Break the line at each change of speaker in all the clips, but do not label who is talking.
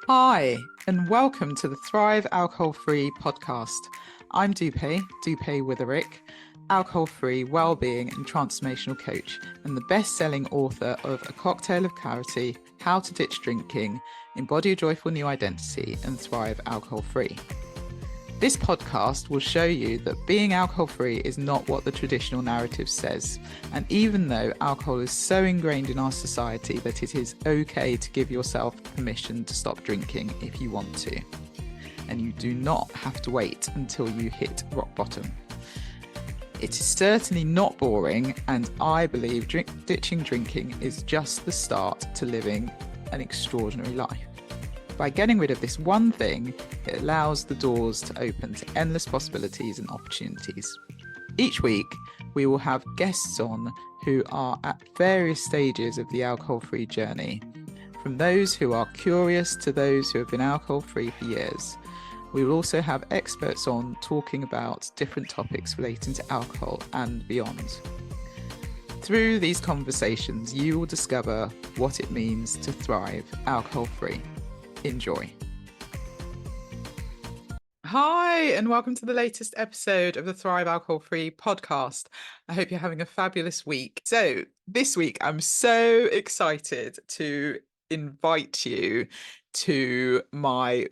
Hi, and welcome to the Thrive Alcohol-Free podcast. I'm Dupe Witherick, alcohol-free wellbeing and transformational coach, and the best-selling author of A Cocktail of Clarity, How to Ditch Drinking, Embody a Joyful New Identity, and Thrive Alcohol-Free. This podcast will show you that being alcohol-free is not what the traditional narrative says. And even though alcohol is so ingrained in our society that it is okay to give yourself permission to stop drinking if you want to. And you do not have to wait until you hit rock bottom. It is certainly not boring, and I believe ditching drinking is just the start to living an extraordinary life. By getting rid of this one thing, it allows the doors to open to endless possibilities and opportunities. Each week, we will have guests on who are at various stages of the alcohol-free journey, from those who are curious to those who have been alcohol-free for years. We will also have experts on talking about different topics relating to alcohol and beyond. Through these conversations, you will discover what it means to thrive alcohol-free. Enjoy. Hi, and welcome to the latest episode of the Thrive Alcohol Free podcast. I hope you're having a fabulous week. So this week, I'm so excited to invite you to my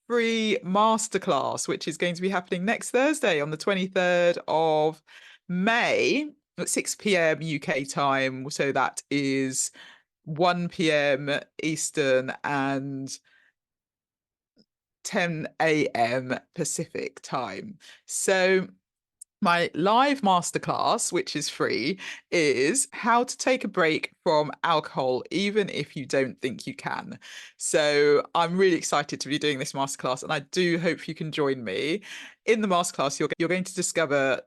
free masterclass, which is going to be happening next Thursday on the 23rd of May at 6 p.m. UK time. So that is 1 p.m. Eastern and 10 a.m. Pacific time. So my live masterclass, which is free, is how to take a break from alcohol, even if you don't think you can. So I'm really excited to be doing this masterclass, and I do hope you can join me. In the masterclass, you're going to discover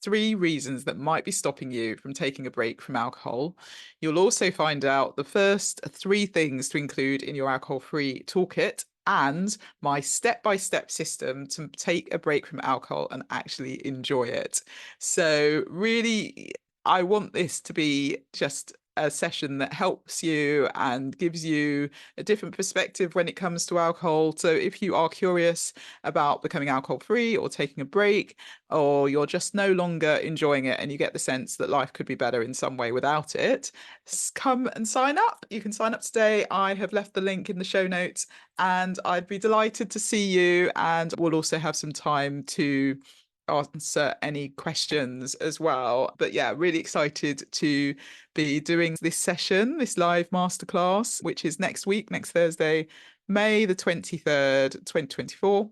3 reasons that might be stopping you from taking a break from alcohol. You'll also find out the first 3 things to include in your alcohol-free toolkit and my step-by-step system to take a break from alcohol and actually enjoy it. So really, I want this to be just a session that helps you and gives you a different perspective when it comes to alcohol. So if you are curious about becoming alcohol-free or taking a break, or you're just no longer enjoying it and you get the sense that life could be better in some way without it, come and sign up. You can sign up today. I have left the link in the show notes, and I'd be delighted to see you. And we'll also have some time to answer any questions as well. But yeah, really excited to be doing this session, this live masterclass, which is next week, next Thursday, May the 23rd, 2024.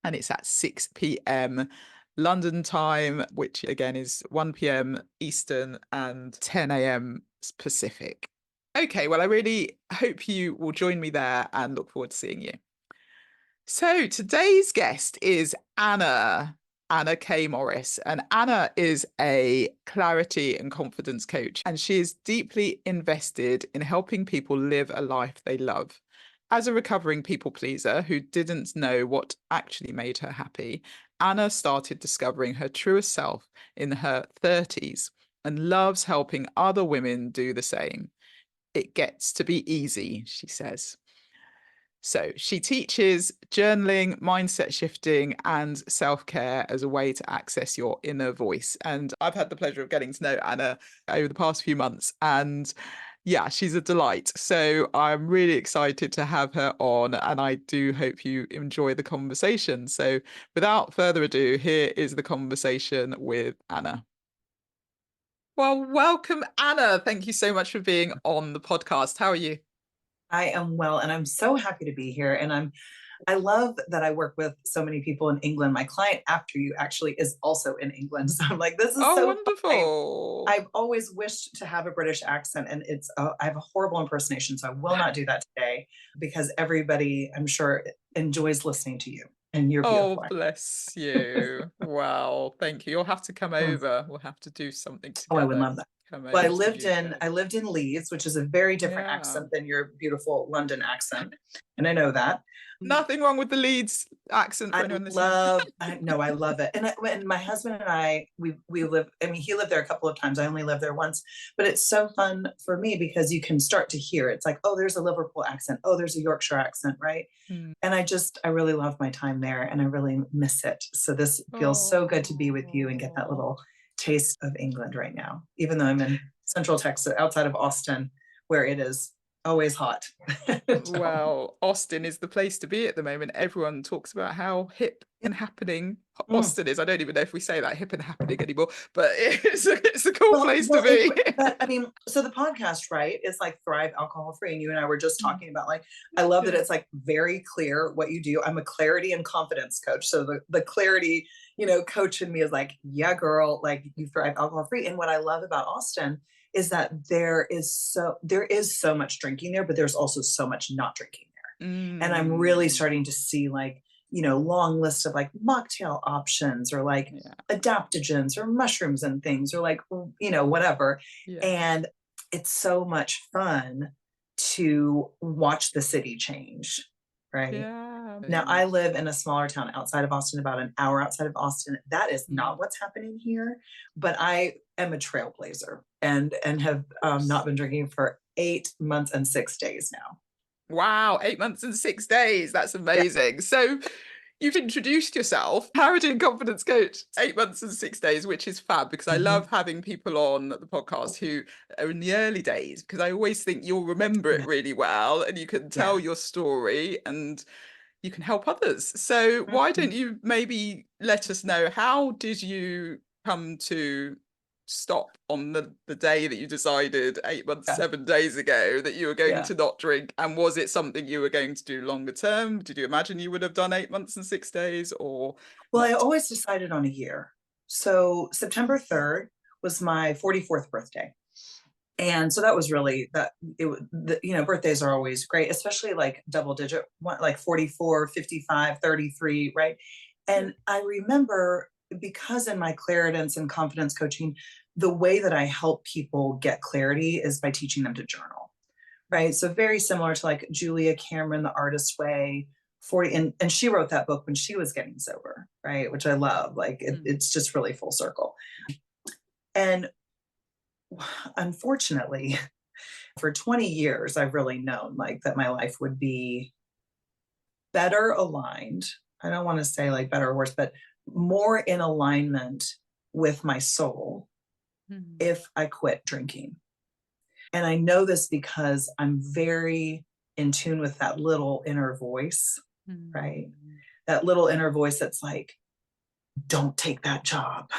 And it's at 6 p.m. London time, which again is 1 p.m. Eastern and 10 a.m. Pacific. Okay, well, I really hope you will join me there and look forward to seeing you. So today's guest is Anna K. Morris, and Anna is a clarity and confidence coach, and she is deeply invested in helping people live a life they love. As a recovering people pleaser who didn't know what actually made her happy, Anna started discovering her truest self in her 30s and loves helping other women do the same. It gets to be easy, she says. So she teaches journaling, mindset shifting, and self-care as a way to access your inner voice. And I've had the pleasure of getting to know Anna over the past few months. And yeah, she's a delight. So I'm really excited to have her on, and I do hope you enjoy the conversation. So without further ado, here is the conversation with Anna. Well, welcome, Anna. Thank you so much for being on the podcast. How are you?
I am well, and I'm so happy to be here. And I love that I work with so many people in England. My client after you actually is also in England. So I'm like, this is
Oh,
so fun.
wonderful.
I've always wished to have a British accent, and I have a horrible impersonation, so I will not do that today because everybody, I'm sure, enjoys listening to you, and you're
Oh,
beautiful.
bless you. Wow. Thank you. You'll have to come over. We'll have to do something
Oh, I would
together.
love that. Well,
coming to the UK.
I lived in Leeds, which is a very different
Yeah.
accent than your beautiful London accent, and I know that.
Nothing wrong with the Leeds accent for anyone listening.
I love it. And my husband and I, we live, I mean, he lived there a couple of times. I only lived there once, but it's so fun for me because you can start to hear, it's like, oh, there's a Liverpool accent. Oh, there's a Yorkshire accent, right?
Mm.
And I really love my time there and I really miss it. So this feels so good to be with you and get that
Oh.
little taste of England right now, even though I'm in Central Texas, outside of Austin, where it is always hot.
Well, Austin is the place to be at the moment. Everyone talks about how hip and happening
Mm.
Austin is. I don't even know if we say that hip and happening anymore, but it's a cool
Well,
place to
well,
be.
but I mean, so the podcast, right, is like Thrive Alcohol Free, and you and I were just
Mm.
talking about like, I love that
Yeah.
it's like very clear what you do. I'm a clarity and confidence coach, so the clarity, coach in me is like, yeah, girl, like you thrive alcohol free. And what I love about Austin is that there is so much drinking there, but there's also so much not drinking there, and I'm really
Mm.
starting to see like long list of like mocktail options or like
Yeah.
adaptogens or mushrooms and things or like whatever,
Yeah.
and it's so much fun to watch the city change, right?
Yeah.
Now I live in a smaller town outside of Austin, about an hour outside of Austin. That is not
Mm.
what's happening here, but I am a trailblazer and have not been drinking for 8 months and 6 days now.
Wow, 8 months and 6 days. That's
Yeah.
amazing. So you've introduced yourself, Parody and Confidence Coach, 8 months and 6 days, which is fab because I
Mhm.
love having people on the podcast who are in the early days because I always think you'll remember it
Yeah.
really well and you can
Yeah.
tell your story and you can help others. So why
Mhm.
don't you maybe let us know how did you come to stop on the day that you decided 8 months,
Yeah.
7 days ago that you were going
Yeah.
to not drink? And was it something you were going to do longer term? Did you imagine you would have done 8 months and 6 days or
Well, I
not?
always decided on a year. So September 3rd was my 44th birthday. And so that was really that birthdays are always great, especially like double digit one, like 44, 55, 33, right?
Yeah.
And I remember, because in my claridance and confidence coaching, the way that I help people get clarity is by teaching them to journal, right? So very similar to like Julia Cameron, The Artist's Way, 40, and she wrote that book when she was getting sober, right? Which I love. Like
Mm,
it's just really full circle. And unfortunately, for 20 years, I've really known like that my life would be better aligned. I don't want to say like better or worse, but more in alignment with my soul
mm,
if I quit drinking. And I know this because I'm very in tune with that little inner voice, right?
mm,
That little inner voice that's like, don't take that job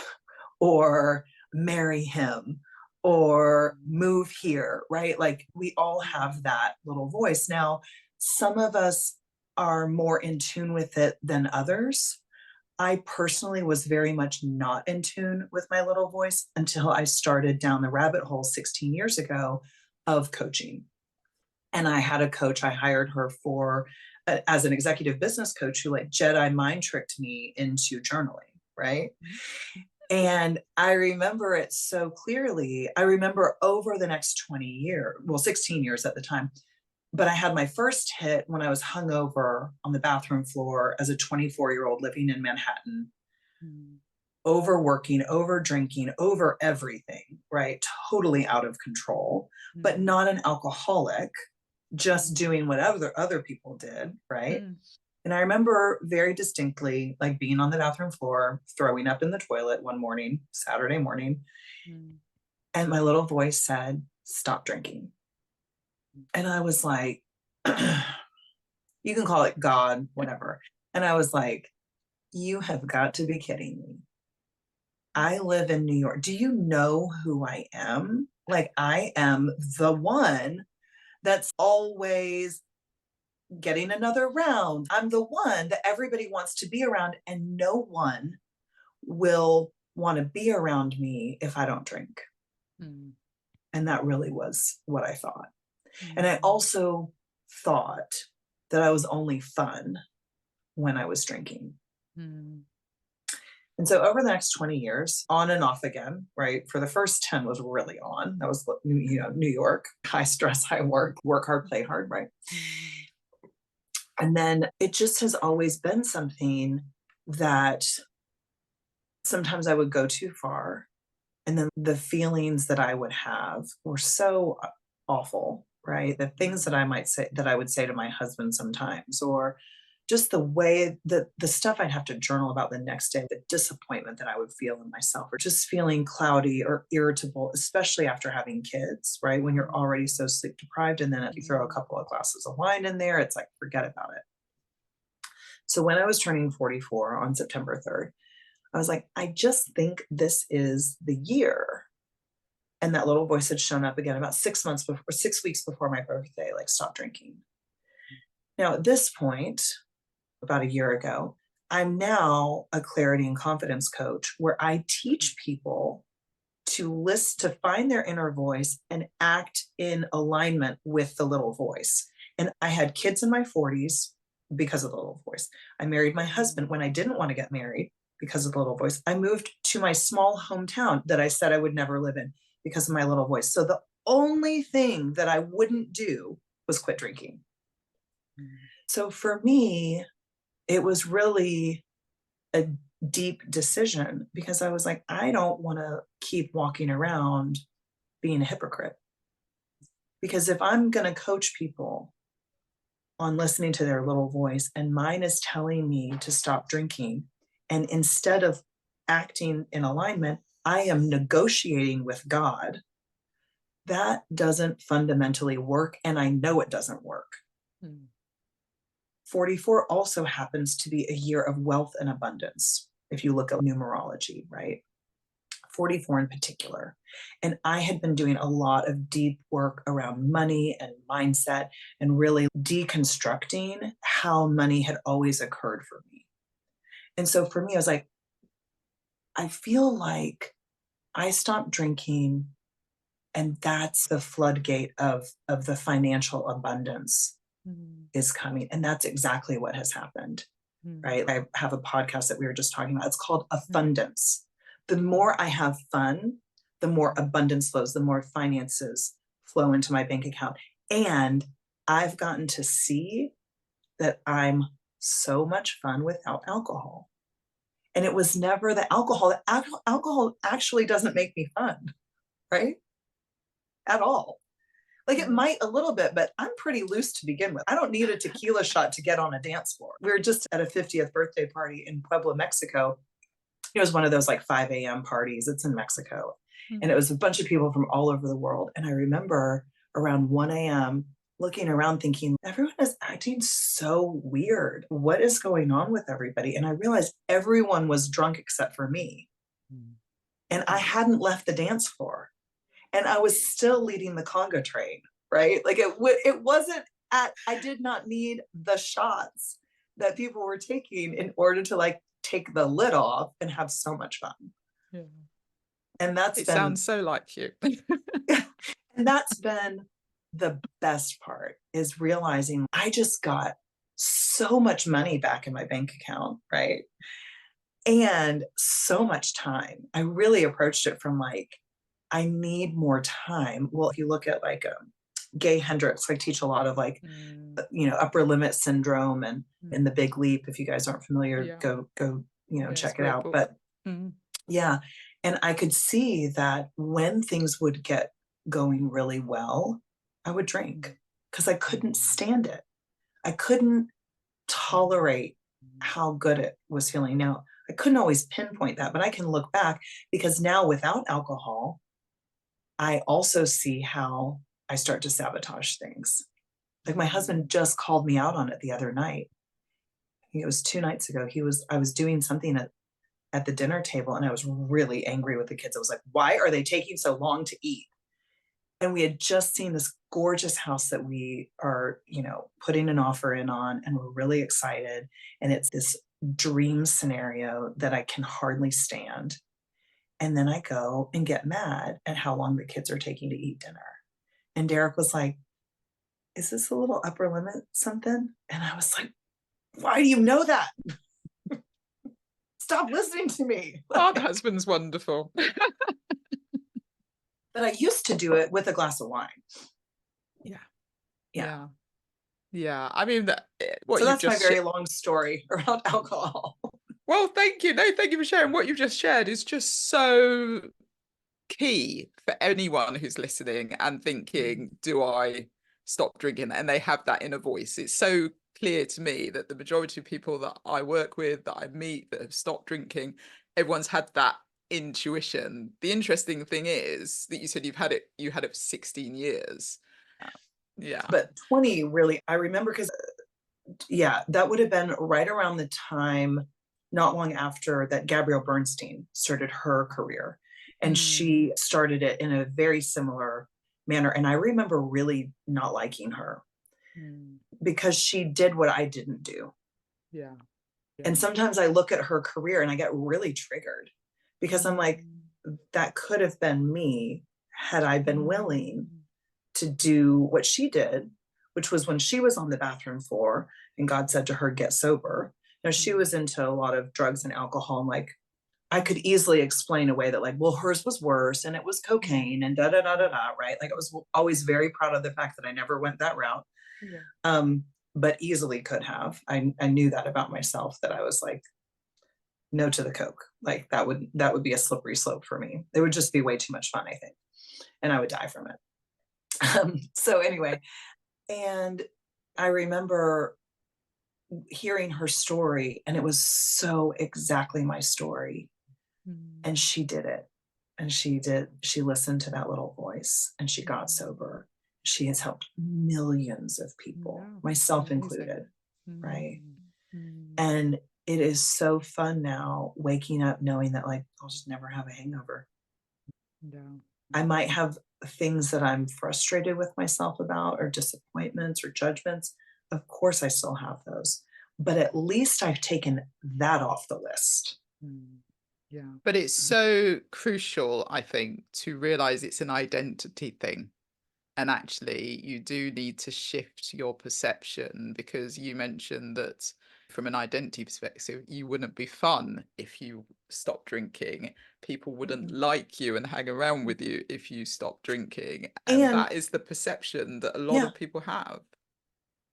or marry him or move here, right? Like we all have that little voice. Now, some of us are more in tune with it than others. I personally was very much not in tune with my little voice until I started down the rabbit hole 16 years ago of coaching. And I had a coach, I hired her for as an executive business coach who like Jedi mind tricked me into journaling, right?
mm,
And I remember it so clearly. I remember over the next 20 years, well, 16 years at the time, but I had my first hit when I was hungover on the bathroom floor as a 24-year-old living in Manhattan,
mm,
overworking, over drinking, over everything, right? Totally out of control, but
mm,
not an alcoholic, just
mm,
doing what other people did, right?
mm,
And I remember very distinctly like being on the bathroom floor, throwing up in the toilet one morning, Saturday morning,
mm,
and my little voice said, stop drinking. And I was like, you can call it God, whatever. And I was like, you have got to be kidding me. I live in New York. Do you know who I am? Like, I am the one that's always getting another round. I'm the one that everybody wants to be around, and no one will want to be around me if I don't drink.
mm,
And that really was what I thought. And I
mm,
also thought that I was only fun when I was drinking.
mm.
And so over the next 20 years, on and off again, right? For the first 10 was really on. That was, New York, high stress, high work hard, play hard, right? And then it just has always been something that sometimes I would go too far. And then the feelings that I would have were so awful, right? The things that I might say, that I would say to my husband sometimes, or just the way that the stuff I'd have to journal about the next day, the disappointment that I would feel in myself, or just feeling cloudy or irritable, especially after having kids, right? When you're already so sleep deprived. And then if you throw a couple of glasses of wine in there, it's like, forget about it. So when I was turning 44 on September 3rd, I was like, I just think this is the year. And that little voice had shown up again about 6 months before, 6 weeks before my birthday, like, stop drinking. Now, at this point, about a year ago, I'm now a clarity and confidence coach where I teach people to listen, to find their inner voice and act in alignment with the little voice. And I had kids in my 40s because of the little voice. I married my husband when I didn't want to get married because of the little voice. I moved to my small hometown that I said I would never live in because of my little voice. So the only thing that I wouldn't do was quit drinking. So for me, it was really a deep decision because I was like, I don't want to keep walking around being a hypocrite. Because if I'm going to coach people on listening to their little voice and mine is telling me to stop drinking, and instead of acting in alignment, I am negotiating with God, that doesn't fundamentally work. And I know it doesn't work. 44 also happens to be a year of wealth and abundance. If you look at numerology, right? 44 in particular. And I had been doing a lot of deep work around money and mindset and really deconstructing how money had always occurred for me. And so for me, I was like, I feel like I stopped drinking, and that's the floodgate of the financial abundance is coming. And that's exactly what has happened, right? I have a podcast that we were just talking about. It's called Afundance. The more I have fun, the more abundance flows, the more finances flow into my bank account. And I've gotten to see that I'm so much fun without alcohol. And it was never the alcohol. Alcohol actually doesn't make me fun, right? At all. Like, it might a little bit, but I'm pretty loose to begin with. I don't need a tequila shot to get on a dance floor. We were just at a 50th birthday party in Puebla, Mexico. It was one of those like 5 a.m. parties. It's in Mexico. And it was a bunch of people from all over the world. And I remember around 1 a.m. looking around thinking, everyone is acting so weird. What is going on with everybody? And I realized everyone was drunk except for me. And I hadn't left the dance floor. And I was still leading the conga train, right? Like, it wasn't I did not need the shots that people were taking in order to, like, take the lid off and have so much fun.
Yeah.
And
It sounds so like you.
and that's been the best part, is realizing I just got so much money back in my bank account, right? And so much time. I really approached it from like, I need more time. Well, if you look at like Gay Hendricks, I teach a lot of like, upper limit syndrome and in The Big Leap. If you guys aren't familiar, go, check it out. Book. But yeah. And I could see that when things would get going really well, I would drink because I couldn't stand it. I couldn't tolerate how good it was feeling. Now, I couldn't always pinpoint that, but I can look back because now without alcohol, I also see how I start to sabotage things. Like, my husband just called me out on it the other night. I think it was 2 nights ago. I was doing something at the dinner table, and I was really angry with the kids. I was like, why are they taking so long to eat? And we had just seen this gorgeous house that we are, putting an offer in on, and we're really excited. And it's this dream scenario that I can hardly stand. And then I go and get mad at how long the kids are taking to eat dinner. And Derek was like, is this a little upper limit something? And I was like, why do you know that? stop listening to me.
Oh, the husband's wonderful.
But I used to do it with a glass of wine.
Yeah.
Yeah.
Yeah. Yeah. I mean, what
So
you've
that's my
just
very long story around alcohol.
well, thank you. No, thank you for sharing. What you've just shared is just so key for anyone who's listening and thinking, do I stop drinking? And they have that inner voice. It's so clear to me that the majority of people that I work with, that I meet, that have stopped drinking, everyone's had that intuition. The interesting thing is that you said you had it for 16 years. Yeah.
But 20 really, I remember because, yeah, that would have been right around the time, not long after that Gabrielle Bernstein started her career. And she started it in a very similar manner. And I remember really not liking her because she did what I didn't do.
Yeah.
And sometimes I look at her career and I get really triggered because I'm like, that could have been me had I been willing to do what she did, which was when she was on the bathroom floor and God said to her, get sober. Now she was into a lot of drugs and alcohol. And like, I could easily explain away that like, well, hers was worse and it was cocaine and da da da da da, right? Like I was always very proud of the fact that I never went that route.
Yeah.
But easily could have. I knew that about myself, that I was like, no to the coke. Like that would be a slippery slope for me. It would just be way too much fun, I think, and I would die from it. So anyway, and I remember hearing her story, and it was so exactly my story. And she did it, and she listened to that little voice, and she got sober. She has helped millions of people, myself included, right? And it is so fun now waking up knowing that like I'll just never have a hangover. I might have things that I'm frustrated with myself about, or disappointments or judgments. Of course I still have those, but at least I've taken that off the list.
Yeah. But it's so crucial, I think, to realize it's an identity thing. And actually, you do need to shift your perception, because you mentioned that from an identity perspective, you wouldn't be fun if you stopped drinking. People wouldn't like you and hang around with you if you stopped drinking. And
And
that is the perception that a lot
yeah,
of people have.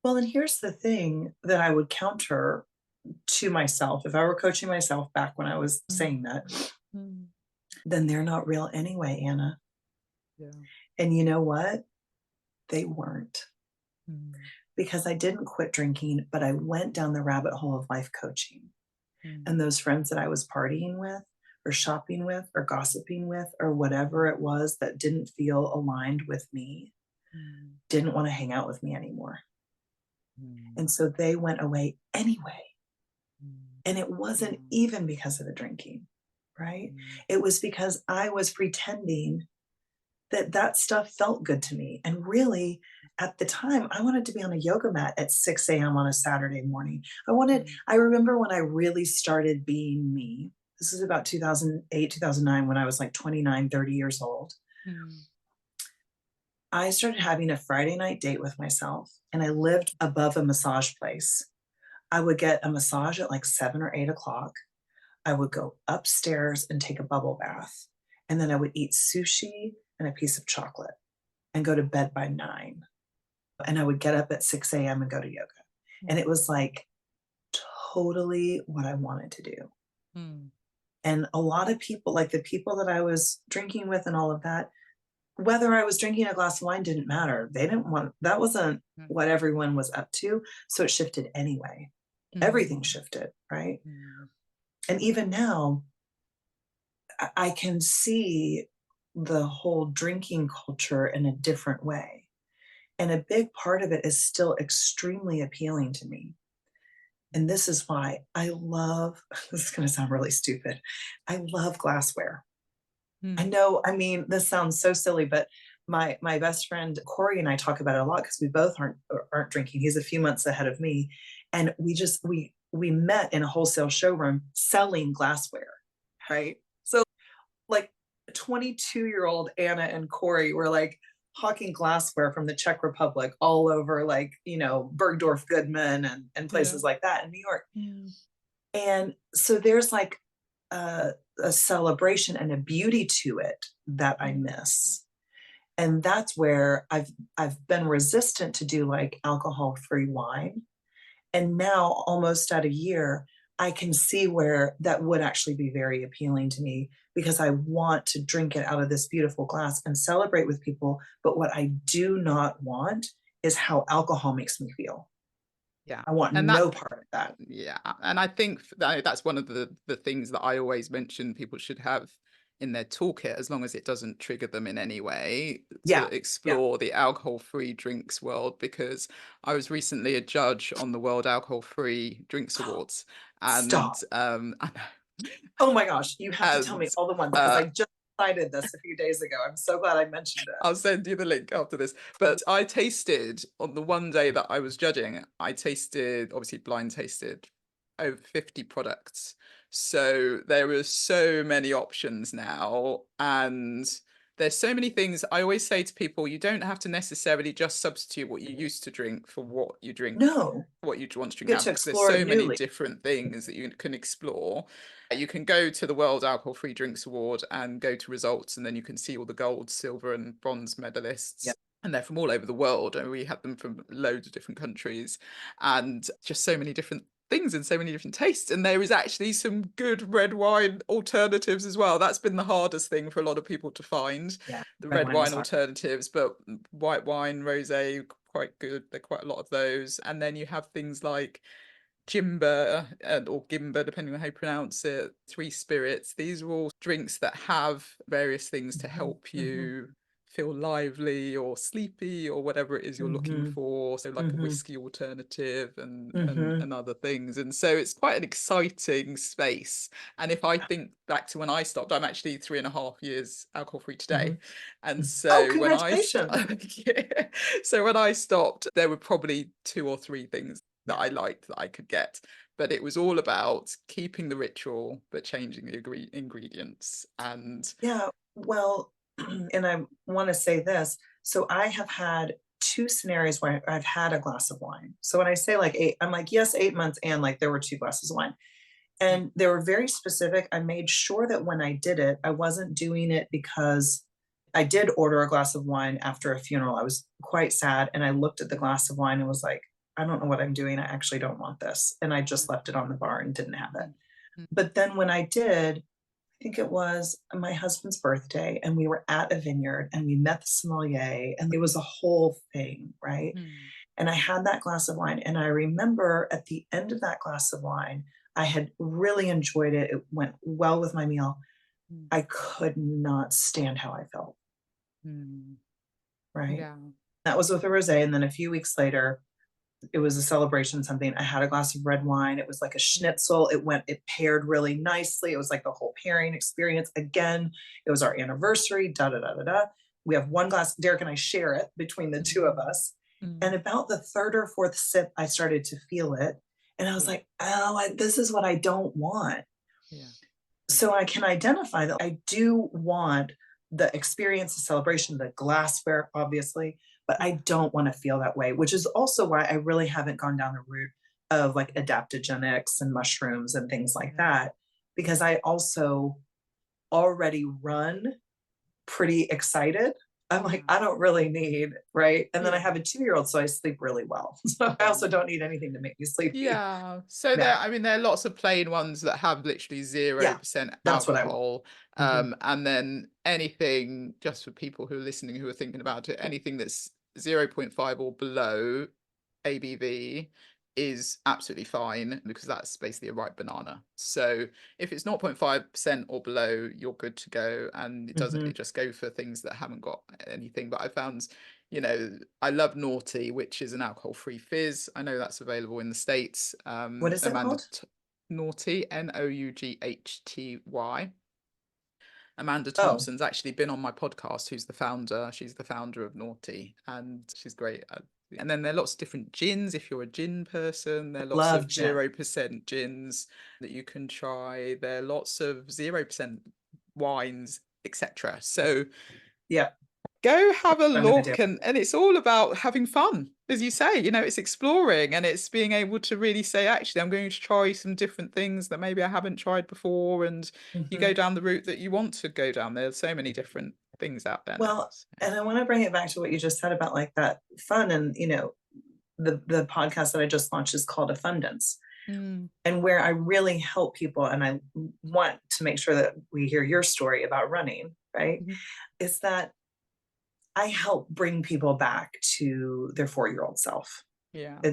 well, and here's the thing that I would counter to myself. If I were coaching myself back when I was saying that, then they're not real anyway, Anna.
Yeah.
And you know what? They weren't. Because I didn't quit drinking, but I went down the rabbit hole of life coaching. And those friends that I was partying with, or shopping with, or gossiping with, or whatever it was that didn't feel aligned with me, didn't want to hang out with me anymore. And so they went away anyway. And it wasn't even because of the drinking, right? It was because I was pretending that that stuff felt good to me. And really, at the time, I wanted to be on a yoga mat at 6 a.m. on a Saturday morning. I remember when I really started being me. This is about 2008, 2009, when I was like 29, 30 years old. I started having a Friday night date with myself, and I lived above a massage place. I would get a massage at like 7 or 8 o'clock. I would go upstairs and take a bubble bath. And then I would eat sushi and a piece of chocolate and go to bed by 9. And I would get up at 6 a.m. and go to yoga. And it was like totally what I wanted to do. And a lot of people, like the people that I was drinking with and all of that, whether I was drinking a glass of wine didn't matter. That wasn't what everyone was up to. So it shifted anyway. Everything shifted, right? And even now, I can see the whole drinking culture in a different way. And a big part of it is still extremely appealing to me. And this is why I love, this is going to sound really stupid, I love glassware. I know, I mean, this sounds so silly, but my best friend Corey and I talk about it a lot because we both aren't drinking. He's a few months ahead of me. And we met in a wholesale showroom selling glassware, right? So like 22-year-old Anna and Corey were like hawking glassware from the Czech Republic all over, like, Bergdorf Goodman and places like that in New York. And so there's like a celebration and a beauty to it that I miss. And that's where I've been resistant to do like alcohol-free wine. And now, almost at a year, I can see where that would actually be very appealing to me because I want to drink it out of this beautiful glass and celebrate with people. But what I do not want is how alcohol makes me feel.
Yeah.
I want
And
no part of that.
yeah, and I think that's one of the things that I always mention people should have in their toolkit, as long as it doesn't trigger them in any way, to
Yeah. Yeah.
explore the alcohol-free drinks world. Because I was recently a judge on the World Alcohol-Free Drinks Awards, and
Stop.
I know,
Oh my gosh. You have to tell
and
me all the ones because
uh,
I just decided this a few days ago. I'm so glad I mentioned it.
I'll send you the link after this. But I tasted on the one day that I was judging, I tasted, obviously blind tasted, over 50 products. So there are so many options now. And there's so many things. I always say to people, you don't have to necessarily just substitute what you used to drink for what you drink,
No,
what you want to
you
drink
get
now,
to
because there's
explore it
so many
newly.
different things that you can explore. You can go to the World Alcohol Free Drinks Award and go to results, and then you can see all the gold, silver, and bronze medalists.
Yeah.
And they're from all over the world. And we had them from loads of different countries and just so many different things and so many different tastes. And there is actually some good red wine alternatives as well. That's been the hardest thing for a lot of people to find,
Yeah.
the
Red
red
wine is
wine
hard.
alternatives, but white wine, rosé, quite good. There are quite a lot of those. And then you have things like Jimber or Gimber, depending on how you pronounce it, Three Spirits. These are all drinks that have various things to
Mhm,
help
mhm,
you feel lively or sleepy or whatever it is you're looking
mhm,
for. So like a
mhm,
whiskey alternative and
mhm.
and other things. And so it's quite an exciting space. And if I think back to when I stopped, I'm actually 3.5 years alcohol free today.
Mhm.
And
Oh,
so when
congratulations.
yeah. So when I stopped, there were probably two or three things that
Yeah.
I liked that I could get. But it was all about keeping the ritual, but changing the ingredients. And
Yeah. Well, and I want to say this. So I have had two scenarios where I've had a glass of wine. So when I say like eight, I'm like, yes, 8 months, and like there were two glasses of wine. And they were very specific. I made sure that when I did it, I wasn't doing it because I did order a glass of wine after a funeral. I was quite sad. And I looked at the glass of wine and was like, I don't know what I'm doing. I actually don't want this. And I just left it on the bar and didn't have it. But then when I did, I think it was my husband's birthday, and we were at a vineyard and we met the sommelier, and it was a whole thing, right? And I had that glass of wine, and I remember at the end of that glass of wine, I had really enjoyed it. It went well with my meal. I could not stand how I felt, right?
yeah.
That was with a rosé, and then a few weeks later, it was a celebration, something. I had a glass of red wine. It was like a schnitzel. It paired really nicely. It was like the whole pairing experience. Again, it was our anniversary, da da da da da. We have one glass, Derek and I share it between the two of us. And about the third or fourth sip, I started to feel it. And I was
Yeah.
like, oh, this is what I don't want.
Yeah.
So I can identify that I do want the experience, the celebration, the glassware, obviously, but I don't want to feel that way, which is also why I really haven't gone down the route of like adaptogenics and mushrooms and things like
Yeah.
that, because I also already run pretty excited. I'm like,
Yeah.
I don't really need, right? And then I
Yeah.
have a 2-year-old, so I sleep really well. So I also don't need anything to make me sleepy.
Yeah. So
Yeah.
I mean, there are lots of plain ones that have literally
Yeah.
0%
That's what I want.
alcohol.
Mhm.
And then anything, just for people who are listening, who are thinking about it, anything that's 0.5 or below ABV is absolutely fine, because that's basically a ripe banana. So if it's 0.5% or below, you're good to go. And
Mhm.
it just go for things that haven't got anything. But I found, I love Naughty, which is an alcohol-free fizz. I know that's available in the States.
What is it called?
Naughty, Noughty. Amanda
Oh,
Thompson's actually been on my podcast, who's the founder. She's the founder of Naughty, and she's great. And then there are lots of different gins. If you're a gin person, there are lots
love
of
gin.
0% gins that you can try. There are lots of 0% wines, etc. So
Yeah.
Go have a
What I'm gonna do.
look, and it's all about having fun, as you say, it's exploring, and it's being able to really say, actually, I'm going to try some different things that maybe I haven't tried before, and you go
Mhm.
down the route that you want to go down. There's so many different things out there now.
Well,
So.
and I want to bring it back to what you just said about like that fun, and the podcast that I just launched is called Afundance,
Mm,
and where I really help people, and I want to make sure that we hear your story about running, right?
mhm.
Is that I help bring people back to their 4-year-old self.
Yeah.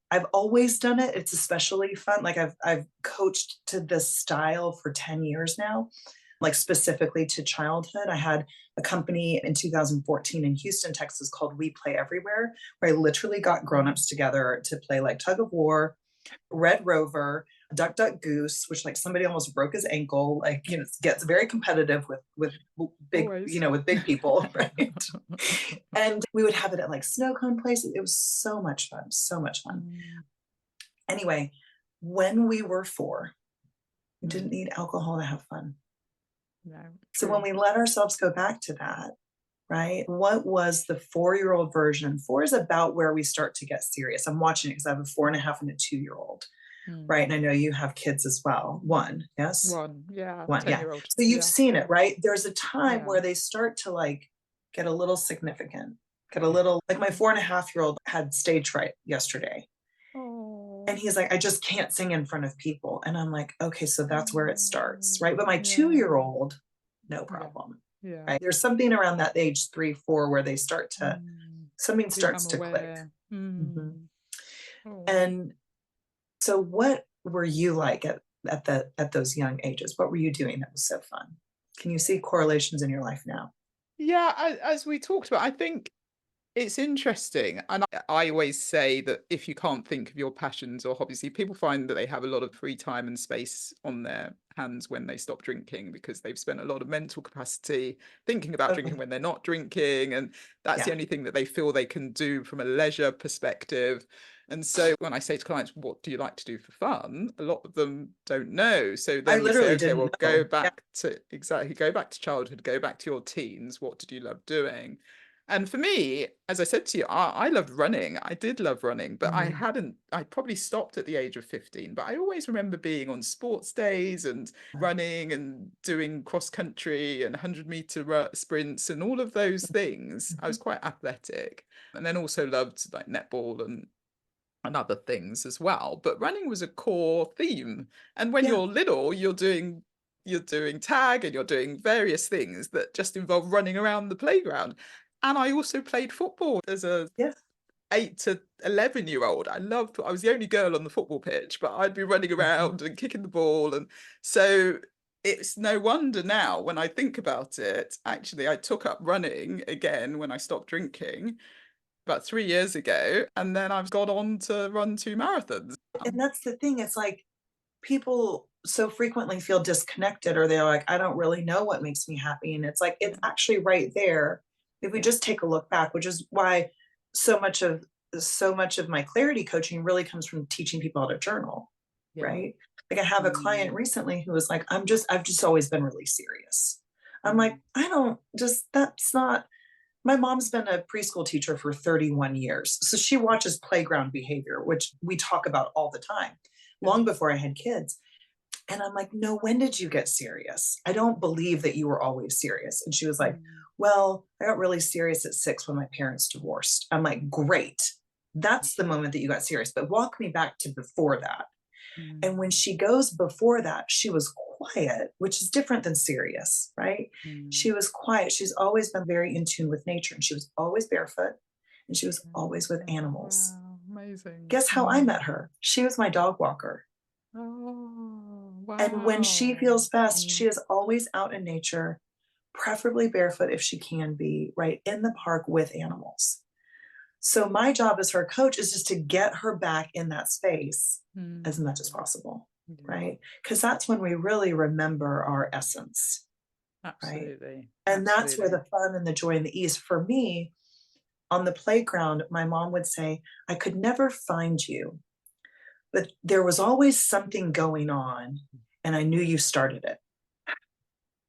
I've always done it. It's especially fun. Like I've coached to this style for 10 years now, like specifically to childhood. I had a company in 2014 in Houston, Texas called We Play Everywhere, where I literally got grown-ups together to play like tug of war, Red Rover, Duck Duck Goose, which like somebody almost broke his ankle. Like, gets very competitive with big,
Always.
with big people, right? And we would have it at like snow cone places. It was so much fun, so much fun.
Mm,
Anyway, when we were 4, we didn't
mm,
need alcohol to have fun.
no,
So when
true.
we let ourselves go back to that, right? What was the 4-year-old version? 4 is about where we start to get serious. I'm watching it because I have a 4.5 and a 2-year-old,
Mm.
right? And I know you have kids as well. One, yes?
One, yeah,
One, yeah.
10-year-old.
So you've
Yeah,
seen it, right? There's a time
yeah.
where they start to like get a little significant, get a little like my 4.5-year-old had stage fright yesterday. And
Oh,
he's like, I just can't sing in front of people. And I'm like, okay, so that's where it starts, right? But my two
yeah,
year old, no
yeah,
problem,
yeah.
right? There's something around that age 3, 4 where they start to,
Mm.
something starts
Become
to click.
aware.
Mhm.
Oh.
And so, what were you like at those young ages? What were you doing that was so fun? Can you see correlations in your life now?
Yeah, as we talked about, I think it's interesting. And I always say that if you can't think of your passions or hobbies, people find that they have a lot of free time and space on their hands when they stop drinking because they've spent a lot of mental capacity thinking about drinking
Totally.
when they're not drinking. And that's the
Yeah.
only thing that they feel they can do from a leisure perspective. And so when I say to clients, what do you like to do for fun? A lot of them don't know. So
I
then we say,
literally
okay,
didn't
well, go
know. Yeah.
back to exactly, go back to childhood, go back to your teens. What did you love doing? And for me, as I said to you, I loved running. I did love running, but
Mhm.
I probably stopped at the age of 15. But I always remember being on sports days and running and doing cross country and 100-meter sprints and all of those things. I was
Mhm.
quite athletic, and then also loved like netball and other things as well. But running was a core theme. And when
Yeah.
you're little, you're doing tag and you're doing various things that just involve running around the playground. And I also played football as a
Yeah.
8 to 11-year-old. I was the only girl on the football pitch, but I'd be running
Mhm.
around and kicking the ball. And so it's no wonder now when I think about it, actually, I took up running again when I stopped drinking about 3 years ago, and then I've gone on to run 2 marathons.
And that's the thing. It's like people so frequently feel disconnected, or they're like, I don't really know what makes me happy. And it's like, it's
Yeah,
actually right there. If we
yeah,
just take a look back, which is why so much of so much of my clarity coaching really comes from teaching people how to journal,
yeah.
right? Like I have a client
Mm,
recently who was like, I've just always been really serious. I'm like,
mm,
I don't just that's not my mom's been a preschool teacher for 31 years. So she watches playground behavior, which we talk about all the time, long
yeah.
before I had kids. And I'm like, no, when did you get serious? I don't believe that you were always serious. And she was like,
Mm,
well, I got really serious at 6 when my parents divorced. I'm like, great. That's the moment that you got serious. But walk me back to before that. And when
mm,
she goes before that, she was quiet, which is different than serious, right?
mm.
She was quiet. She's always been very in tune with nature, and she was always barefoot, and she was always with
Oh,
animals.
wow, amazing.
Guess how I met her? She was my dog walker.
Oh,
And when she
wow.
feels best, she
Mm,
is always out in nature, preferably barefoot if she can be, right in the park with animals. So my job as her coach is just to get her back in that space as much as
mm.
possible,
Yeah,
right? Because that's when we really remember our essence, right?
absolutely.
And that's where
Absolutely.
the fun and the joy and the ease for me on the playground, my mom would say, I could never find you, but there was always something going on, and I knew you started it.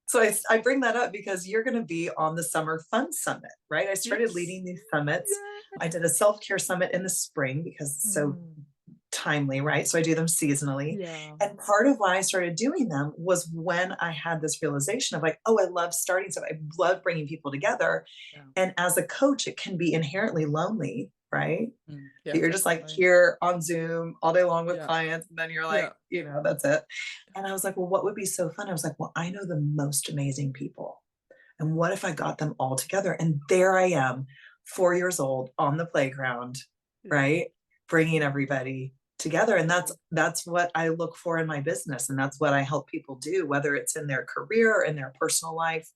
So I bring that up because you're going to be on the Summer Fun Summit, right? I started
Yes.
leading these summits.
Yeah.
I did a self-care summit in the spring because it's so
Mm.
timely, right? So I do them seasonally.
Yeah.
And part of why I started doing them was when I had this realization of like, oh, I love starting stuff. I love bringing people together.
Yeah.
And as a coach, it can be inherently lonely, right?
Mm.
That
Yeah,
you're just like
definitely.
here on Zoom all day long with
Yeah.
clients. And then you're
Yeah.
like, that's it. And I was like, well, what would be so fun? I was like, well, I know the most amazing people. And what if I got them all together? And there I am, 4 years old on the playground,
Yeah.
right? Bringing everybody together. And that's what I look for in my business. And that's what I help people do, whether it's in their career or in their personal life,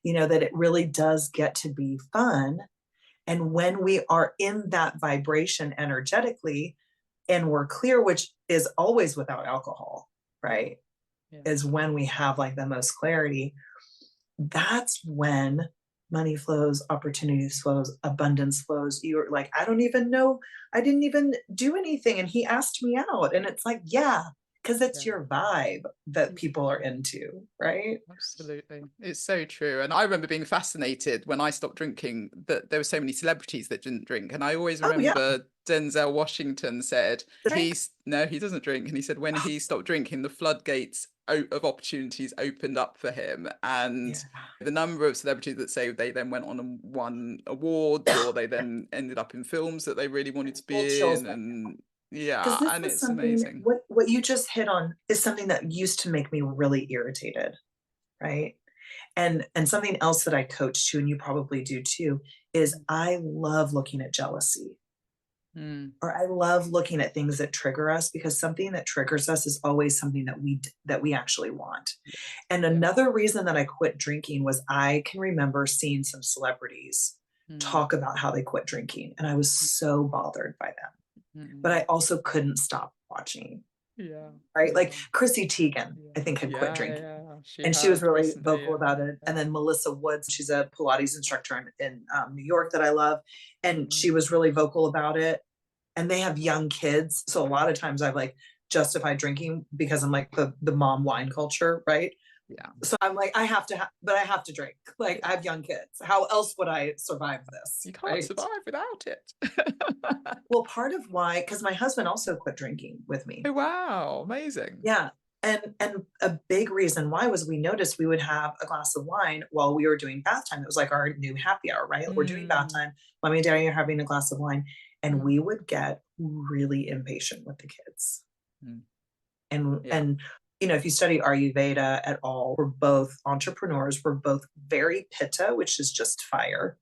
that it really does get to be fun. And when we are in that vibration energetically and we're clear, which is always without alcohol, right?
Yeah.
Is when we have like the most clarity. That's when money flows, opportunities flows, abundance flows. You're like, I don't even know, I didn't even do anything. And he asked me out. And it's like, yeah, because it's
Yeah.
your vibe that
Yeah.
people are into, right?
Absolutely. It's so true. And I remember being fascinated when I stopped drinking that there were so many celebrities that didn't drink. And I always
Oh yeah.
remember Denzel Washington said
Drink.
no, he doesn't drink. And he said when he stopped drinking, the floodgates of opportunities opened up for him. And
Yeah.
the number of celebrities that say they then went on and won awards or they then ended up in films that they really wanted to
Full
be
chills
in.
right now.
And
Because
yeah,
this
and
is
it's
something,
amazing.
what you just hit on is something that used to make me really irritated, right? And something else that I coach to, and you probably do too, is I love looking at jealousy.
Mm,
Or I love looking at things that trigger us because something that triggers us is always something that we actually want.
yes.
And
Yeah.
another reason that I quit drinking was I can remember seeing some celebrities
Mm,
talk about how they quit drinking, and I was so bothered by them. But
mm.
I also couldn't stop watching.
Yeah,
Right?
yeah,
Like Chrissy Teigen,
yeah,
I think had quit
yeah,
drinking.
yeah. She
And she was
had
really
recently,
vocal
yeah,
about it. And
yeah.
then Melissa Woods, she's a Pilates instructor in New York that I love. And
Mm,
she was really vocal about it. And they have young kids. So a lot of times I've like justified drinking because I'm like the mom wine culture, right?
yeah,
So I'm like, but I have to drink. Like I
yeah.
have young kids. How else would I survive this?
You can't
Right.
survive without it.
Well, part of why, because my husband also quit drinking with me.
Oh, wow, amazing.
Yeah. And a big reason why was we noticed we would have a glass of wine while we were doing bath time. It was like our new happy hour, right? We're doing bath
Mm,
time. Mommy and daddy are having a glass of wine. And
mm,
we would get really impatient with the kids.
mm.
And
Yeah.
and if you study Ayurveda at all, we're both entrepreneurs. We're both very pitta, which is just fire.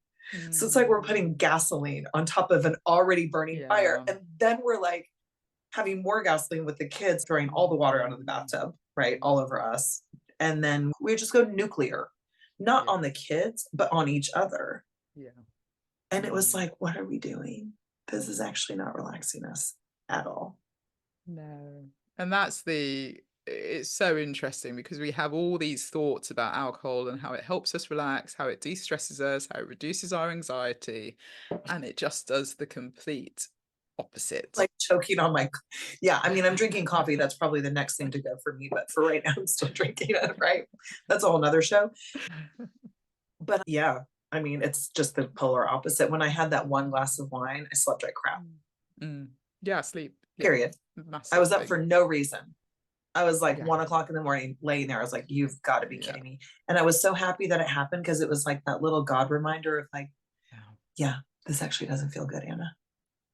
So it's like we're
Mm,
putting gasoline on top of an already burning fire.
yeah.
And then we're like, having more gasoline with the kids, throwing all the water out of the bathtub, right? All over us. And then we just go nuclear, not
Yeah,
on the kids, but on each other.
yeah.
And it was
Mm,
like, what are we doing? This is actually not relaxing us at all.
no. And it's so interesting because we have all these thoughts about alcohol and how it helps us relax, how it de-stresses us, how it reduces our anxiety, and it just does the complete opposite.
Like choking on my, yeah, I mean, I'm drinking coffee. That's probably the next thing to go for me. But for right now, I'm still drinking it, right? That's a whole nother show. But yeah, I mean, it's just the polar opposite. When I had that one glass of wine, I slept like crap,
Mm. Mm. Yeah, sleep. Yeah,
period. I
massive
was up for
thing.
no reason. I was like
Yeah,
1 o'clock in the morning laying there. I was like, you've got to be
yeah,
kidding me. And I was so happy that it happened because it was like that little God reminder of like,
yeah.
yeah, this actually doesn't feel good, Anna.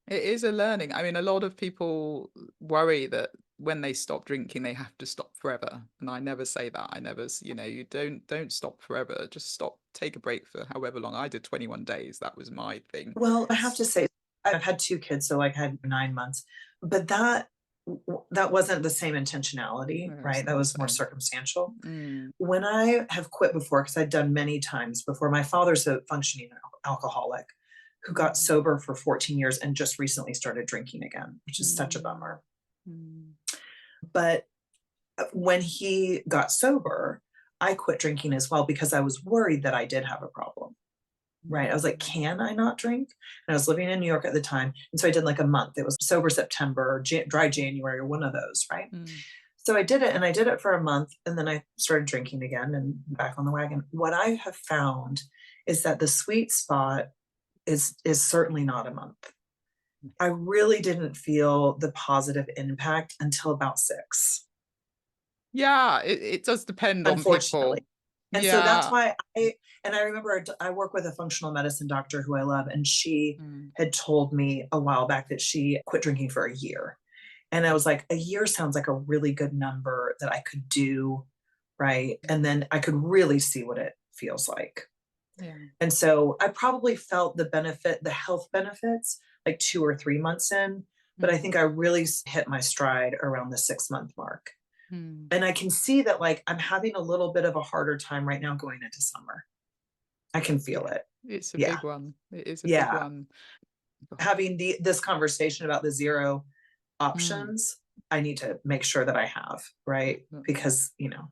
It is a learning. I mean, a lot of people worry that when they stop drinking, they have to stop forever. And I never say that. I never, you don't stop forever. Just stop, take a break for however long. I did 21 days. That was my thing.
Well, I have to say, I've had two kids, so like I had 9 months, but that wasn't the same intentionality,
No, it's
right?
not
That
the
was more
same.
circumstantial.
Mm,
When I have quit before, because I'd done many times before, my father's a functioning alcoholic who got
mm,
sober for 14 years and just recently started drinking again, which is such a
mm,
bummer.
mm,
But when he got sober, I quit drinking as well because I was worried that I did have a problem. Right. I was like,
mm,
can I not drink? And I was living in New York at the time. And so I did like a month. It was sober September, dry January, or one of those. Right.
mm.
So I did it, and I did it for a month, and then I started drinking again and back on the wagon. What I have found is that the sweet spot is certainly not a month. I really didn't feel the positive impact until about 6,
Yeah, it does depend on
unfortunately.
people.
And so that's
Yeah.
why I remember I work with a functional medicine doctor who I love, and she
Mm.
had told me a while back that she quit drinking for a year. And I was like, a year sounds like a really good number that I could do, right? And then I could really see what it feels like.
Yeah.
And so I probably felt the health benefits like 2 or 3 months in, but I
Mm.
think I really hit my stride around the 6 month mark.
Mm.
And I can see that like I'm having a little bit of a harder time right now going into summer. I can feel
Yeah.
it.
It's a
Yeah.
big one. It is a big
Yeah.
one. God.
Having this conversation about the zero
Mm.
options, I need to make sure that I have, right?
Definitely.
Because, yeah.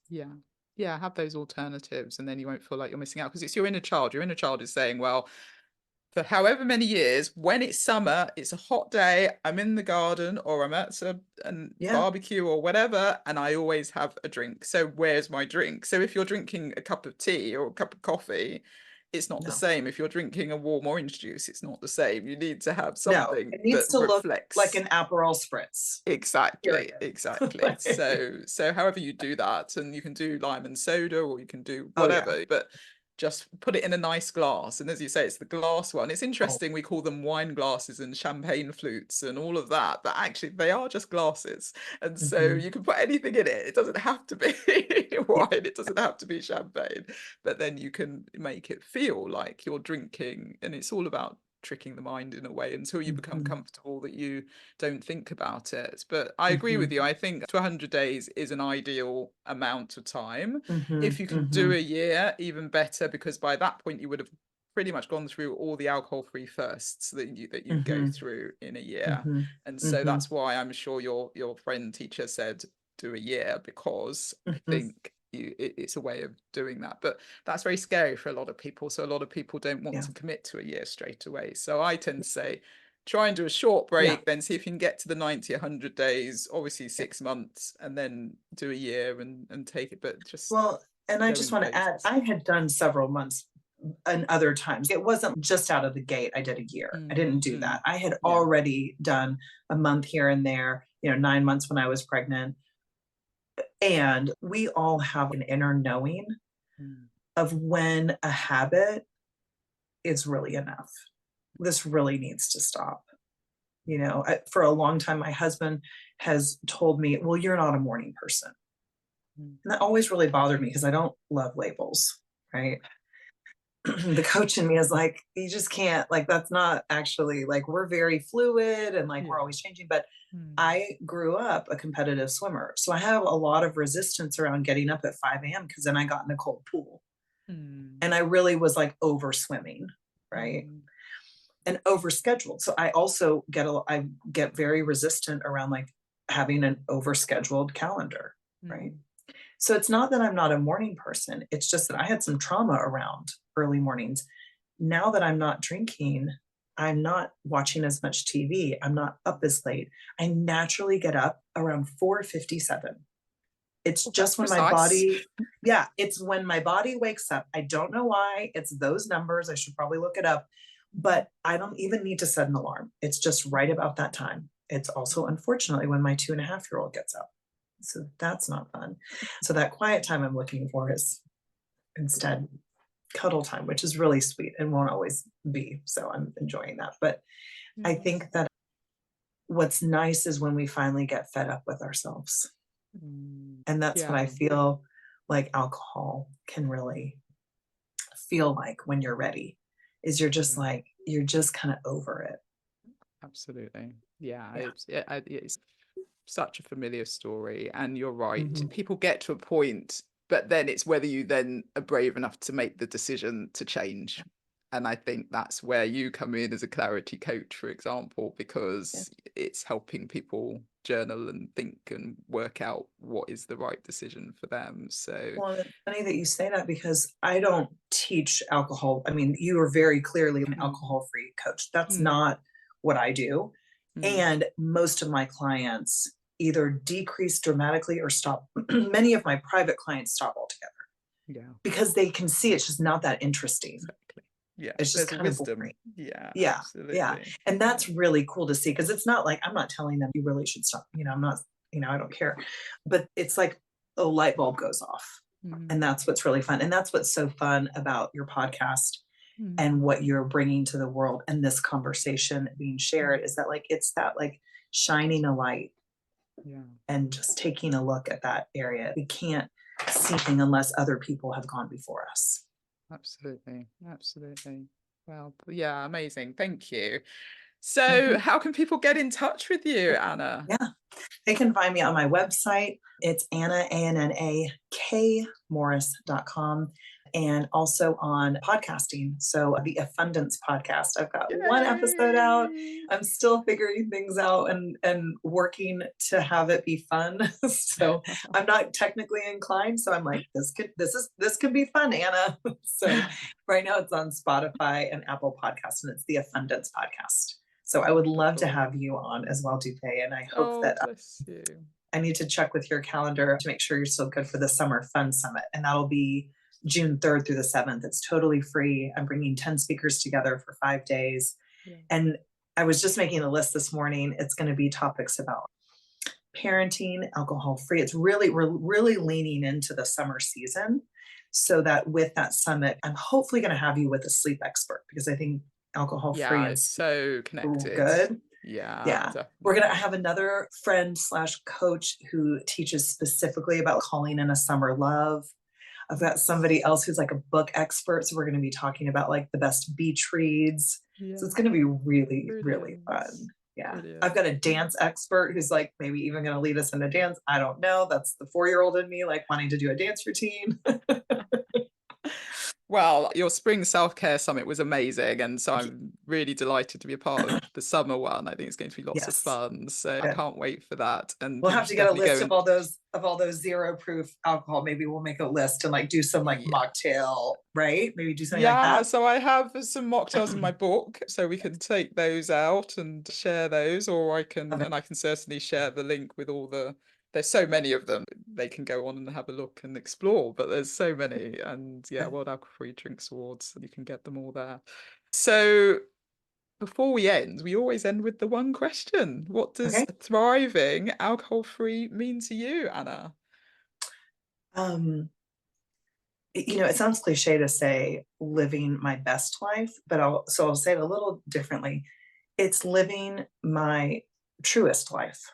Yeah. Yeah, have those alternatives and then you won't feel like you're missing out because it's your inner child. Your inner child is saying, well, for however many years, when it's summer, it's a hot day, I'm in the garden or I'm at a
Yeah.
barbecue or whatever, and I always have a drink. So where's my drink? So if you're drinking a cup of tea or a cup of coffee, it's not the
No.
same. If you're drinking a warm orange juice, it's not the same. You need to have
No.
something
It needs
that
to look like
reflects.
an Aperol spritz.
Exactly,
Period.
exactly. So however you do that, and you can do lime and soda, or you can do
Oh yeah.
whatever, but just put it in a nice glass. And as you say, it's the glass one. It's
Oh.
interesting, we call them wine glasses and champagne flutes and all of that, but actually they are just glasses. And so
Hmm.
you can put anything in it. It doesn't have to be
Yeah.
wine, it doesn't have to be champagne, but then you can make it feel like you're drinking, and it's all about tricking the mind in a way until you become
Hmm.
comfortable that you don't think about it. But I agree with
Hmm.
you. I think 200 days is an ideal amount of time.
Hmm.
If you can do
Hmm.
a year, even better, because by that point you would have pretty much gone through all the alcohol-free firsts that you'd go
Hmm.
through in a year.
Hmm.
And so
Hmm.
that's why I'm sure your friend teacher said do a year, because I
Hmm.
think it's a way of doing that. But that's very scary for a lot of people. So a lot of people don't want
Yeah.
to commit to a year straight away. So I tend to say, try and do a short
Yeah.
break, then see if you can get to the 90, 100 days, obviously
Yeah.
6 months, and then do a year and take it, but just
Well, and I
go
just
in
want to add,
phases.
I had done several months and other times. It wasn't just out of the gate. I did a year. I
Mm,
didn't do
mm,
that. I had
yeah.
already done a month here and there, 9 months when I was pregnant. And we all have an inner knowing
Mm,
of when a habit is really enough. This really needs to stop. For a long time, my husband has told me, well, you're not a morning person.
mm,
And that always really bothered me because I don't love labels, right? The coach in me is like, you just can't, like, that's not actually like, we're very fluid and like we're
yeah.
always changing. But
Mm,
I grew up a competitive swimmer. So I have a lot of resistance around getting up at 5 a.m. because then I got in a cold pool
mm,
and I really was like over swimming, right?
mm,
And over scheduled. So I also I get very resistant around like having an over scheduled calendar, right?
mm,
So it's not that I'm not a morning person. It's just that I had some trauma around early mornings. Now that I'm not drinking, I'm not watching as much TV. I'm not up as late. I naturally get up around 4:57. It's
well, that's
just when my
precise.
body, yeah, it's when my body wakes up. I don't know why. It's those numbers. I should probably look it up, but I don't even need to set an alarm. It's just right about that time. It's also unfortunately when my 2.5-year-old gets up. So that's not fun. So that quiet time I'm looking for is instead cuddle time, which is really sweet and won't always be. So I'm enjoying that. But I
Yeah.
think that what's nice is when we finally get fed up with ourselves.
Mm,
And that's what I
yeah.
feel like alcohol can really feel like when you're ready, is
Mm,
you're just kind of over it.
absolutely. Yeah.
Yeah.
It's such a familiar story. And you're right.
Hmm.
People get to a point, but then it's whether you then are brave enough to make the decision to change. And I think that's where you come in as a clarity coach, for example,
Yeah.
because it's helping people journal and think and work out what is the right decision for them. So,
Well, it's funny that you say that because I don't teach alcohol. I mean, you are very clearly an
mm,
alcohol free coach. That's
mm,
not what I do.
mm,
And most of my clients either decrease dramatically or stop. Many of my private clients stop altogether
Yeah.
because they can see it's just not that interesting.
Exactly. Yeah.
It's just
There's a
kind of
wisdom.
boring.
Yeah.
Yeah. Yeah.
Absolutely.
And that's really cool to see, because it's not like I'm not telling them you really should stop. I'm not, I don't care. But it's like a light bulb goes off. And that's what's really fun. And that's what's so fun about your podcast and what you're bringing to the world, and this conversation being shared, is that like, it's that like shining a light
Yeah.
and just taking a look at that area. We can't see anything unless other people have gone before us.
Absolutely. Absolutely. Well, yeah, amazing. Thank you. So how can people get in touch with you, Anna?
Yeah, they can find me on my website. It's Anna, ANNAK Morris.com, and also on podcasting. So the Afundance podcast, I've got one episode out.
Yay!
I'm still figuring things out and working to have it be fun. So I'm not technically inclined. So I'm like, this could be fun, Anna. So right now it's on Spotify and Apple Podcasts, and it's the Afundance podcast. So I would love to have you on as well, Dupe. And I hope that
Bless you.
I need to check with your calendar to make sure you're still good for the Summer Fun Summit. And that'll be June 3rd through the 7th. It's totally free. I'm bringing 10 speakers together for 5 days. Yeah. And I was just making a list this morning. It's going to be topics about parenting, alcohol free. We're really leaning into the summer season, so that with that summit, I'm hopefully going to have you with a sleep expert, because I think alcohol free
is so connected.
Good.
Yeah.
Definitely. We're going to have another friend / coach who teaches specifically about calling in a summer love. I've got somebody else who's like a book expert. So we're going to be talking about like the best beach reads. Yeah. So it's going to be really, really fun. Yeah. Brilliant. I've got a dance expert who's like maybe even going to lead us in a dance. I don't know. That's the 4-year-old in me, like wanting to do a dance routine.
Well, your spring self-care summit was amazing, and so I'm really delighted to be a part of the summer one. I think it's going to be lots of fun, so I can't wait for that. And
we'll have to get a list of all those zero proof alcohol. Maybe we'll make a list and like do some like mocktail, right? Maybe do something like that.
So I have some mocktails in my book, so we can take those out and share those, or I can certainly share the link with all the. There's so many of them. They can go on and have a look and explore, but there's so many. And World Alcohol Free Drinks Awards, you can get them all there. So before we end, we always end with the one question. What does thriving alcohol-free mean to you, Anna?
It sounds cliche to say living my best life, but I'll say it a little differently. It's living my truest life.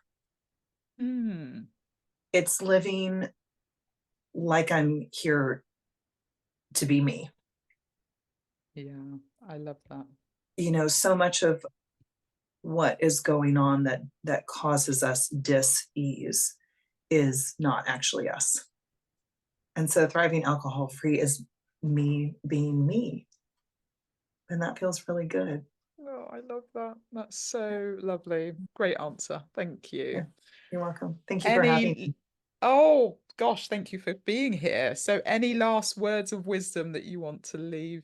It's living like I'm here to be me.
Yeah, I love that.
So much of what is going on that causes us dis-ease is not actually us. And so thriving alcohol free is me being me. And that feels really good.
Oh, I love that. That's so lovely. Great answer. Thank you.
Yeah, you're welcome. Thank you for having me.
Oh, gosh, thank you for being here. So any last words of wisdom that you want to leave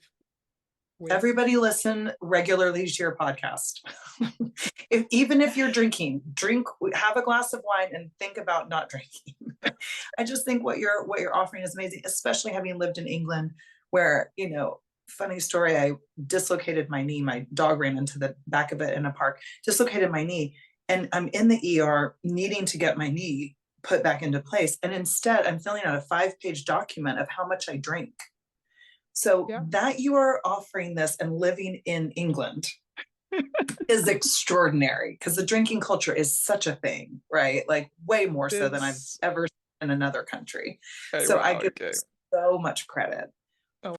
with?
Everybody listen regularly to your podcast. Even if you're drinking, have a glass of wine and think about not drinking. I just think what you're offering is amazing, especially having lived in England, where, funny story, I dislocated my knee. My dog ran into the back of it in a park, dislocated my knee. And I'm in the ER needing to get my knee put back into place. And instead, I'm filling out a 5-page document of how much I drink. So that you are offering this and living in England is extraordinary, because the drinking culture is such a thing, right? Like way more so than I've ever seen in another country. I give so much credit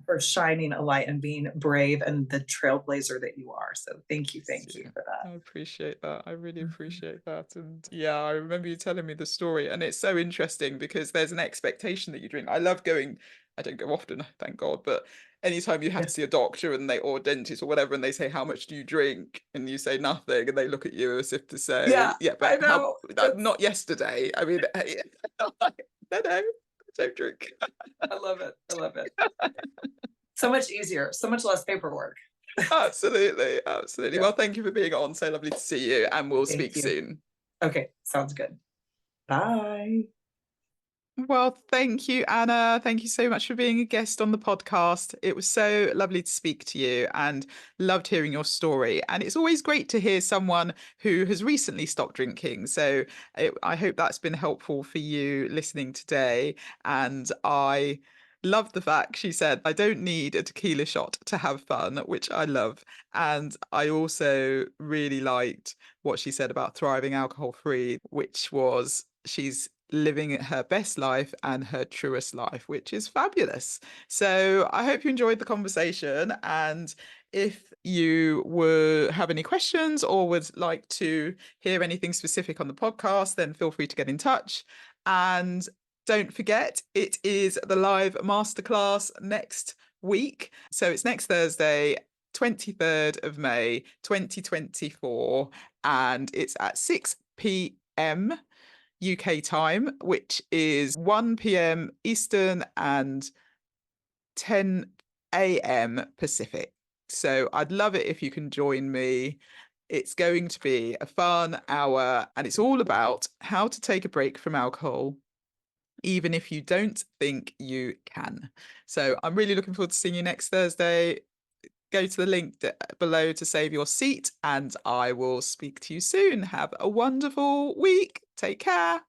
for shining a light and being brave and the trailblazer that you are. So thank you for that.
I appreciate that. I really appreciate that. And I remember you telling me the story, and it's so interesting because there's an expectation that you drink. I love going. I don't go often, thank God, but anytime you have to see a doctor or dentist or whatever, and they say, how much do you drink? And you say nothing, and they look at you as if to say, but how, not yesterday. I mean, no, I don't drink.
I love it. So much easier, so much less paperwork.
Absolutely. Well, thank you for being on. So lovely to see you, and we'll speak soon.
Okay, sounds good. Bye.
Well, thank you, Anna. Thank you so much for being a guest on the podcast. It was so lovely to speak to you and loved hearing your story. And it's always great to hear someone who has recently stopped drinking. So I hope that's been helpful for you listening today. And I love the fact she said, I don't need a tequila shot to have fun, which I love. And I also really liked what she said about thriving alcohol free, which was she's living her best life and her truest life, which is fabulous. So I hope you enjoyed the conversation. And if you have any questions or would like to hear anything specific on the podcast, then feel free to get in touch. And don't forget, it is the live masterclass next week. So it's next Thursday, 23rd of May, 2024, and it's at 6 p.m. UK time, which is 1 p.m. Eastern and 10 a.m. Pacific. So I'd love it if you can join me. It's going to be a fun hour, and it's all about how to take a break from alcohol, even if you don't think you can. So I'm really looking forward to seeing you next Thursday. Go to the link below to save your seat, and I will speak to you soon. Have a wonderful week. Take care.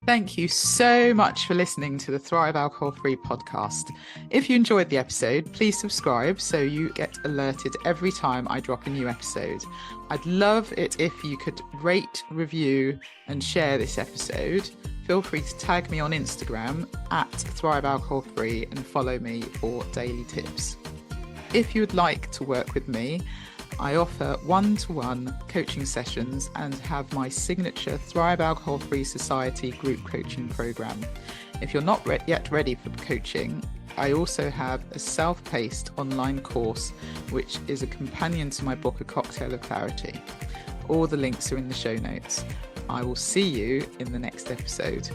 Thank you so much for listening to the Thrive Alcohol Free podcast. If you enjoyed the episode, please subscribe so you get alerted every time I drop a new episode. I'd love it if you could rate, review, and share this episode. Feel free to tag me on Instagram at Thrive Alcohol Free and follow me for daily tips. If you would like to work with me, I offer one-to-one coaching sessions and have my signature Thrive Alcohol Free Society group coaching program. If you're not yet ready for coaching, I also have a self-paced online course, which is a companion to my book, A Cocktail of Clarity. All the links are in the show notes. I will see you in the next episode.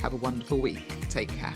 Have a wonderful week. Take care.